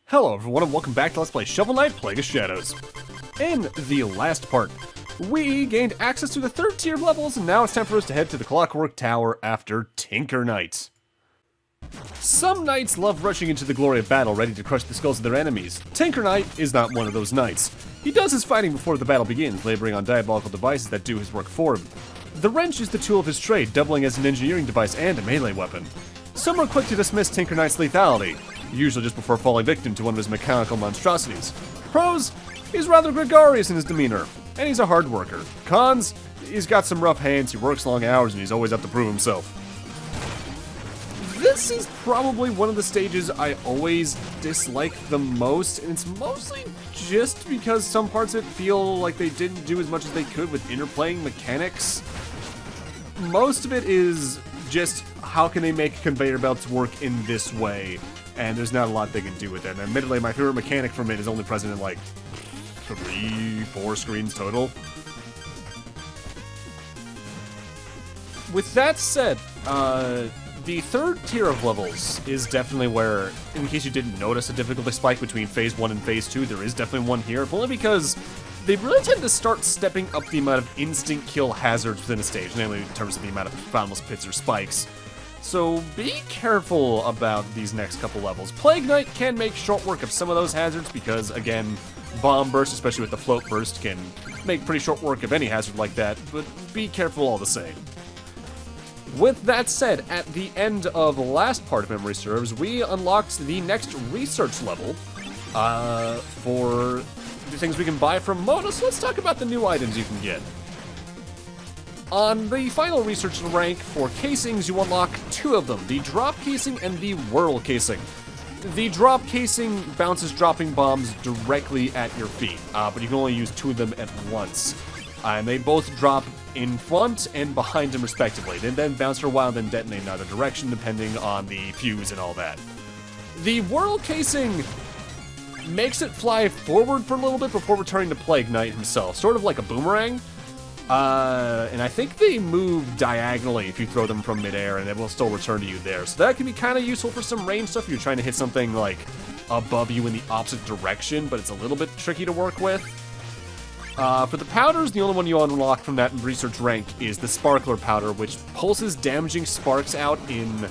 Hello everyone and welcome back to Let's Play Shovel Knight Plague of Shadows. In the last part, we gained access to the 3rd tier levels, and now it's time for us to head to the Clockwork Tower after Tinker Knight. Some knights love rushing into the glory of battle, ready to crush the skulls of their enemies. Tinker Knight is not one of those knights. He does his fighting before the battle begins, laboring on diabolical devices that do his work for him. The wrench is the tool of his trade, doubling as an engineering device and a melee weapon. Some are quick to dismiss Tinker Knight's lethality, usually just before falling victim to one of his mechanical monstrosities. Pros, he's rather gregarious in his demeanor, and he's a hard worker. Cons, he's got some rough hands, he works long hours, and he's always up to prove himself. This is probably one of the stages I always dislike the most, and it's mostly just because some parts of it feel like they didn't do as much as they could with interplaying mechanics. Most of it is just how can they make conveyor belts work in this way, and there's not a lot they can do with it. And admittedly, my favorite mechanic from it is only present in like 3-4 screens total. With that said, the 3rd tier of levels is definitely where, in case you didn't notice a difficulty spike between Phase 1 and Phase 2, there is definitely one here, but only because they really tend to start stepping up the amount of instant kill hazards within a stage, namely in terms of the amount of boundless pits or spikes. So be careful about these next couple levels. Plague Knight can make short work of some of those hazards because, again, Bomb Burst, especially with the Float Burst, can make pretty short work of any hazard like that, but be careful all the same. With that said, at the end of the last part of Memory Serves, we unlocked the next research level for the things we can buy from Mona, so let's talk about the new items you can get. On the final research rank for casings, you unlock 2 of them, the drop casing and the whirl casing. The drop casing bounces dropping bombs directly at your feet, but you can only use 2 of them at once. And they both drop in front and behind them respectively. They then bounce for a while, then detonate in either direction depending on the fuse and all that. The whirl casing makes it fly forward for a little bit before returning to Plague Knight himself, sort of like a boomerang. And I think they move diagonally if you throw them from midair, and it will still return to you there. So that can be kind of useful for some range stuff if you're trying to hit something like above you in the opposite direction, but it's a little bit tricky to work with. For the powders, the only one you unlock from that research rank is the Sparkler Powder, which pulses damaging sparks out in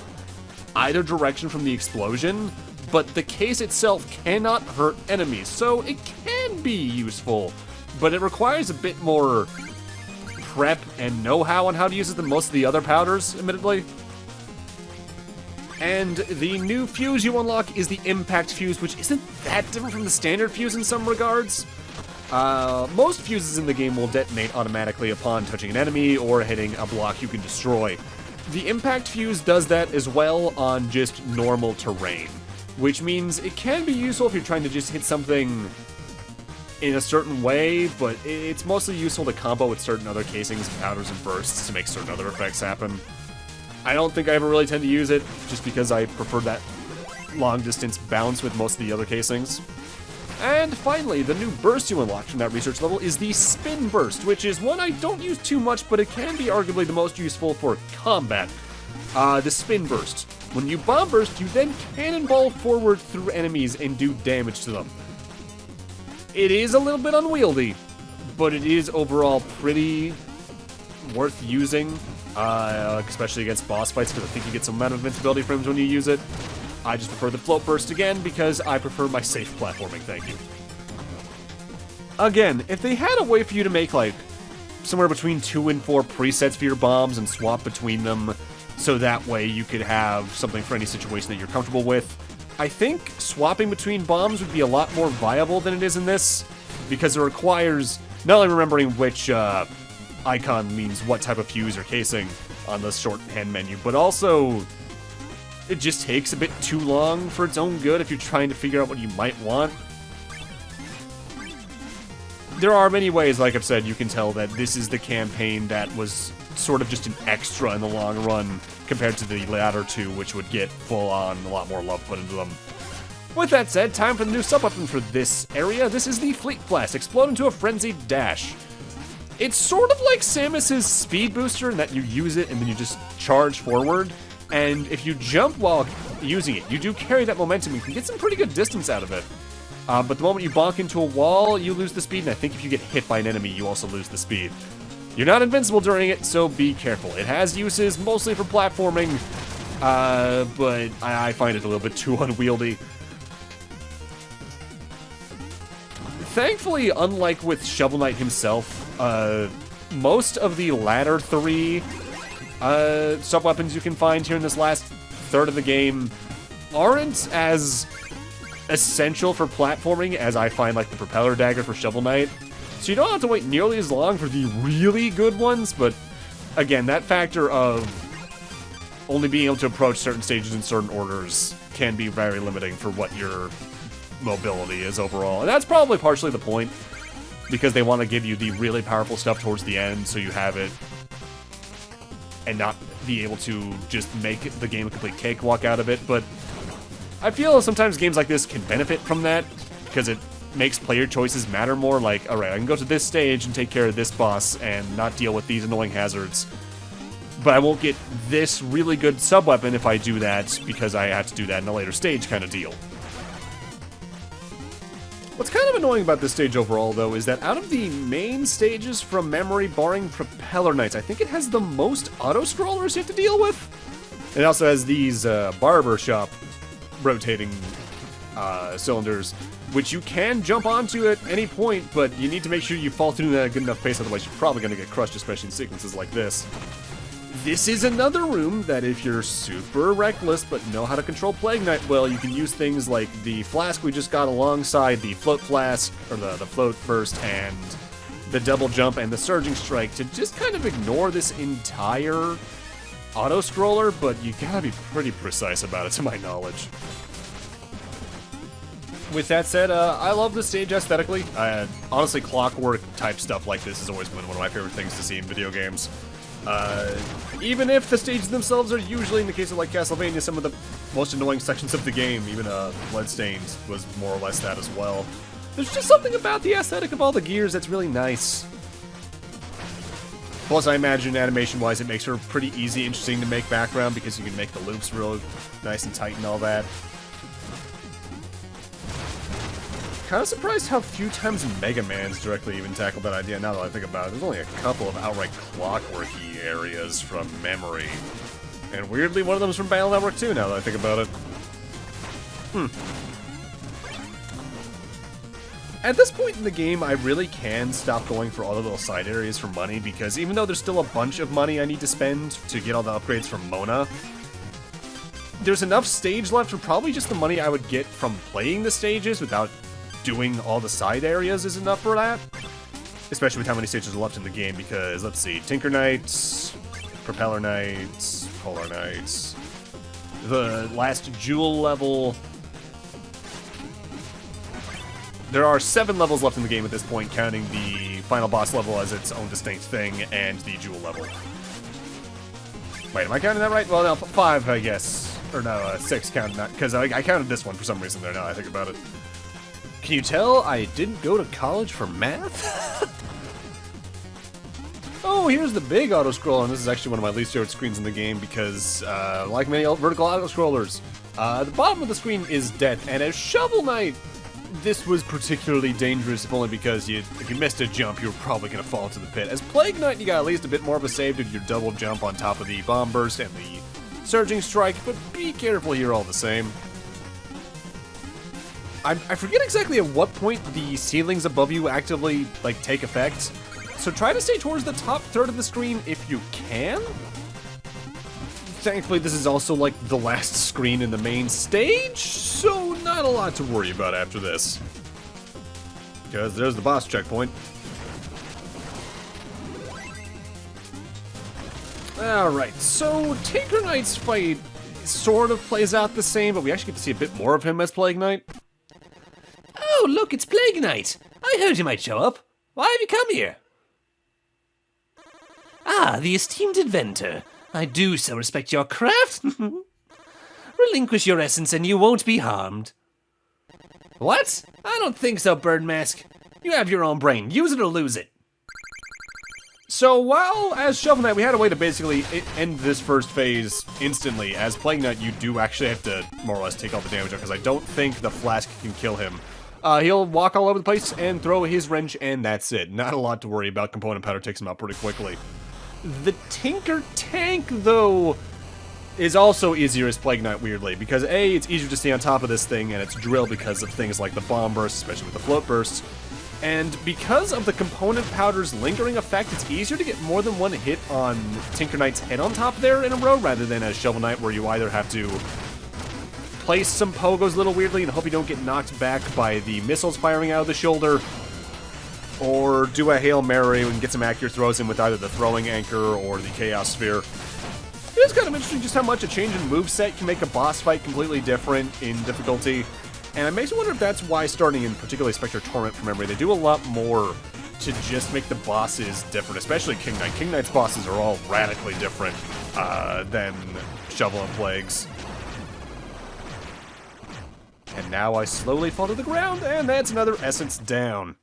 either direction from the explosion, but the case itself cannot hurt enemies, so it can be useful, but it requires a bit more prep and know-how on how to use it than most of the other powders, admittedly. And the new fuse you unlock is the Impact Fuse, which isn't that different from the standard fuse in some regards. Most fuses in the game will detonate automatically upon touching an enemy or hitting a block you can destroy. The Impact Fuse does that as well on just normal terrain, which means it can be useful if you're trying to just hit something in a certain way, but it's mostly useful to combo with certain other casings, powders, and bursts to make certain other effects happen. I don't think I ever really tend to use it, just because I prefer that long-distance bounce with most of the other casings. And finally, the new burst you unlock from that research level is the Spin Burst, which is one I don't use too much, but it can be arguably the most useful for combat. The Spin Burst. When you bomb burst, you then cannonball forward through enemies and do damage to them. It is a little bit unwieldy, but it is overall pretty worth using, especially against boss fights, because I think you get some amount of invincibility frames when you use it. I just prefer the Float Burst again, because I prefer my safe platforming, thank you. Again, if they had a way for you to make, like, somewhere between 2 and 4 presets for your bombs and swap between them, so that way you could have something for any situation that you're comfortable with, I think swapping between bombs would be a lot more viable than it is in this, because it requires not only remembering which icon means what type of fuse or casing on the shorthand menu, but also it just takes a bit too long for its own good if you're trying to figure out what you might want. There are many ways, like I've said, you can tell that this is the campaign that was sort of just an extra in the long run compared to the latter 2, which would get full-on a lot more love put into them. With that said, time for the new sub-weapon for this area. This is the Fleet Blast, explode into a frenzied dash. It's sort of like Samus's speed booster in that you use it and then you just charge forward, and if you jump while using it. You do carry that momentum. You can get some pretty good distance out of it. But the moment you bonk into a wall, you lose the speed, and I think if you get hit by an enemy, you also lose the speed. You're not invincible during it, so be careful. It has uses, mostly for platforming, but I find it a little bit too unwieldy. Thankfully, unlike with Shovel Knight himself, most of the latter 3 sub-weapons you can find here in this last third of the game aren't as essential for platforming as I find like the propeller dagger for Shovel Knight. So you don't have to wait nearly as long for the really good ones, but again, that factor of only being able to approach certain stages in certain orders can be very limiting for what your mobility is overall. And that's probably partially the point, because they want to give you the really powerful stuff towards the end so you have it and not be able to just make the game a complete cakewalk out of it. But I feel sometimes games like this can benefit from that, because it makes player choices matter more. Like, alright, I can go to this stage and take care of this boss and not deal with these annoying hazards, but I won't get this really good sub-weapon if I do that, because I have to do that in a later stage kind of deal. What's kind of annoying about this stage overall, though, is that out of the main stages from memory, barring Propeller Knights, I think it has the most auto-scrollers you have to deal with. It also has these barber shop rotating cylinders, which you can jump onto at any point, but you need to make sure you fall through at a good enough pace, otherwise you're probably going to get crushed, especially in sequences like this. This is another room that if you're super reckless but know how to control Plague Knight well, you can use things like the flask we just got alongside the float flask, or the float burst, and the double jump and the surging strike to just kind of ignore this entire auto-scroller, but you gotta be pretty precise about it to my knowledge. With that said, I love the stage aesthetically. Honestly, clockwork type stuff like this has always been one of my favorite things to see in video games. Even if the stages themselves are usually, in the case of like Castlevania, some of the most annoying sections of the game, even Bloodstained was more or less that as well. There's just something about the aesthetic of all the gears that's really nice. Plus, I imagine animation-wise, it makes her pretty easy, interesting to make background, because you can make the loops real nice and tight and all that. Kind of surprised how few times Mega Man's directly even tackled that idea, now that I think about it. There's only a couple of outright clockworky areas from memory. And weirdly, one of them is from Battle Network 2, now that I think about it. At this point in the game, I really can stop going for all the little side areas for money, because even though there's still a bunch of money I need to spend to get all the upgrades from Mona, there's enough stage left for probably just the money I would get from playing the stages without doing all the side areas is enough for that. Especially with how many stages are left in the game, because, let's see, Tinker Knights, Propeller Knights, Polar Knights, the last Jewel level. There are 7 levels left in the game at this point, counting the final boss level as its own distinct thing, and the Jewel level. Wait, am I counting that right? Well, no, 5, I guess. Or no, 6 counting that, because I counted this one for some reason there, now I think about it. Can you tell I didn't go to college for math? Oh, here's the big auto-scroller, and this is actually one of my least favorite screens in the game because, like many vertical auto-scrollers, the bottom of the screen is dead, and as Shovel Knight, this was particularly dangerous, if only because if you missed a jump, you were probably going to fall into the pit. As Plague Knight, you got at least a bit more of a save due to your double jump on top of the bomb burst and the surging strike, but be careful here all the same. I forget exactly at what point the ceilings above you actively, like, take effect, so try to stay towards the top third of the screen if you can. Thankfully, this is also, like, the last screen in the main stage, so not a lot to worry about after this. Because there's the boss checkpoint. Alright, so Tinker Knight's fight sort of plays out the same, but we actually get to see a bit more of him as Plague Knight. Oh, look, it's Plague Knight. I heard you might show up. Why have you come here? Ah, the esteemed inventor. I do so respect your craft. Relinquish your essence and you won't be harmed. What? I don't think so, Bird Mask. You have your own brain. Use it or lose it. So while as Shovel Knight, we had a way to basically end this first phase instantly. As Plague Knight, you do actually have to more or less take all the damage out, because I don't think the Flask can kill him. He'll walk all over the place and throw his wrench, and that's it. Not a lot to worry about. Component Powder takes him out pretty quickly. The Tinker Tank, though, is also easier as Plague Knight, weirdly, because A, it's easier to stay on top of this thing, and it's drill because of things like the bomb bursts, especially with the float bursts. And because of the Component Powder's lingering effect, it's easier to get more than one hit on Tinker Knight's head on top there in a row, rather than as Shovel Knight, where you either have to place some pogos a little weirdly and hope you don't get knocked back by the missiles firing out of the shoulder, or do a Hail Mary and get some accurate throws in with either the throwing anchor or the Chaos Sphere. It is kind of interesting just how much a change in moveset can make a boss fight completely different in difficulty. And it makes me wonder if that's why, starting in particularly Spectre Torment from memory, they do a lot more to just make the bosses different, especially King Knight. King Knight's bosses are all radically different than Shovel and Plague's. And now I slowly fall to the ground, and that's another essence down.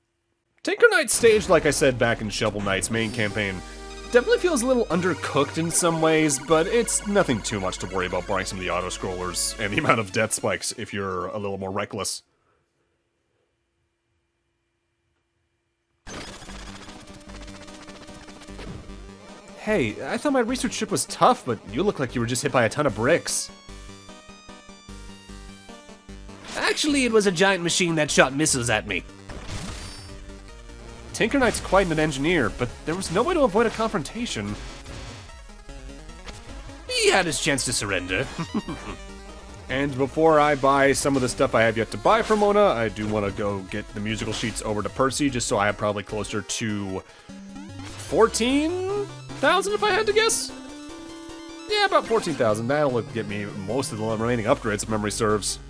Tinker Knight's stage, like I said back in Shovel Knight's main campaign, definitely feels a little undercooked in some ways, but it's nothing too much to worry about, barring some of the auto-scrollers and the amount of death spikes if you're a little more reckless. Hey, I thought my research ship was tough, but you look like you were just hit by a ton of bricks. Actually, it was a giant machine that shot missiles at me. Tinker Knight's quite an engineer, but there was no way to avoid a confrontation. He had his chance to surrender. And before I buy some of the stuff I have yet to buy from Mona, I do want to go get the musical sheets over to Percy, just so I have probably closer to 14,000 if I had to guess. Yeah, about 14,000. That'll get me most of the remaining upgrades if memory serves.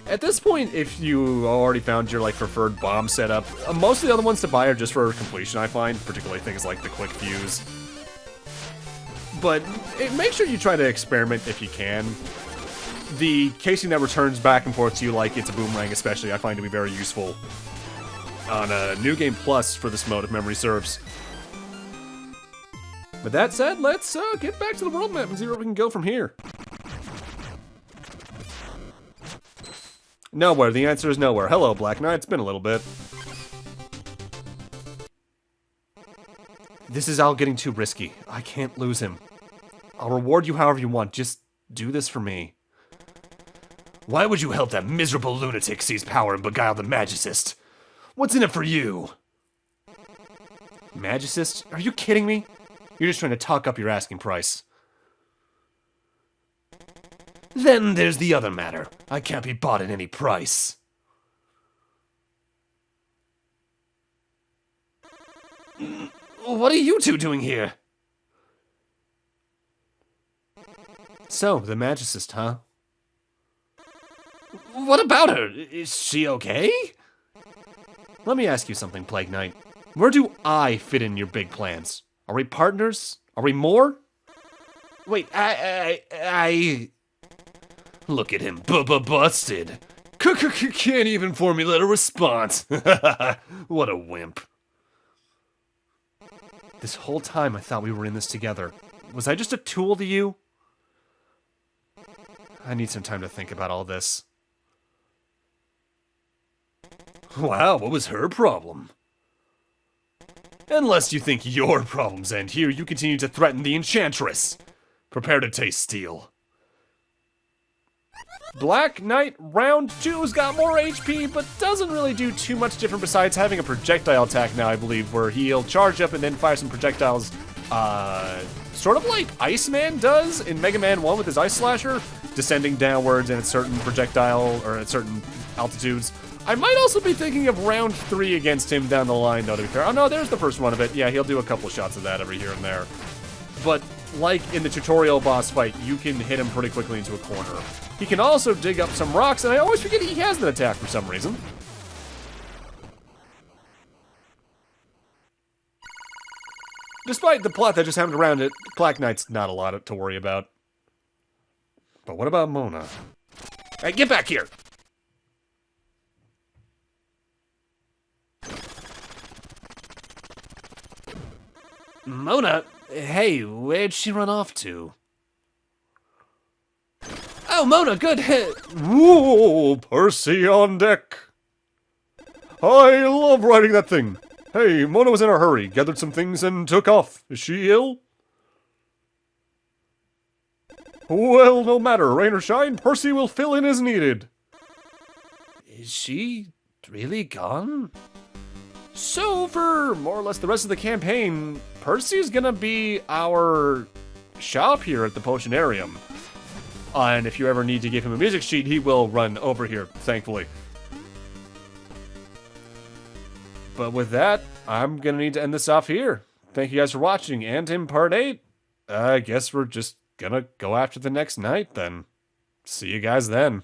At this point, if you already found your preferred bomb setup, most of the other ones to buy are just for completion, I find, particularly things like the quick fuse. But make sure you try to experiment if you can. The casing that returns back and forth to you like it's a boomerang especially, I find to be very useful on a New Game Plus for this mode if memory serves. But that said, let's get back to the world map and see where we can go from here. Nowhere. The answer is nowhere. Hello, Black Knight. It's been a little bit. This is all getting too risky. I can't lose him. I'll reward you however you want. Just do this for me. Why would you help that miserable lunatic seize power and beguile the Magicist? What's in it for you? Magicist? Are you kidding me? You're just trying to talk up your asking price. Then there's the other matter. I can't be bought at any price. What are you two doing here? So, the Magicist, huh? What about her? Is she okay? Let me ask you something, Plague Knight. Where do I fit in your big plans? Are we partners? Are we more? Wait, I... Look at him, busted. Can't even formulate a response. What a wimp. This whole time I thought we were in this together. Was I just a tool to you? I need some time to think about all this. Wow, what was her problem? Unless you think your problems end here, you continue to threaten the Enchantress. Prepare to taste steel. Black Knight round 2's got more HP, but doesn't really do too much different besides having a projectile attack now, I believe, where he'll charge up and then fire some projectiles, sort of like Iceman does in Mega Man 1 with his Ice Slasher, descending downwards and at certain projectile, or at certain altitudes. I might also be thinking of round 3 against him down the line, though, to be fair. Oh no, there's the first one of it. Yeah, he'll do a couple shots of that every here and there. But like in the tutorial boss fight, you can hit him pretty quickly into a corner. He can also dig up some rocks, and I always forget he has that attack for some reason. Despite the plot that just happened around it, Black Knight's not a lot to worry about. But what about Mona? Hey, get back here! Mona? Hey, where'd she run off to? Oh, Mona, good hit! Whoa, Percy on deck. I love riding that thing. Hey, Mona was in a hurry, gathered some things, and took off. Is she ill? Well, no matter, rain or shine, Percy will fill in as needed. Is she really gone? So, for more or less the rest of the campaign, Percy's gonna be our shop here at the Potionarium. And if you ever need to give him a music sheet, he will run over here, thankfully. But with that, I'm gonna need to end this off here. Thank you guys for watching, and in part 8, I guess we're just gonna go after the next night then. See you guys then.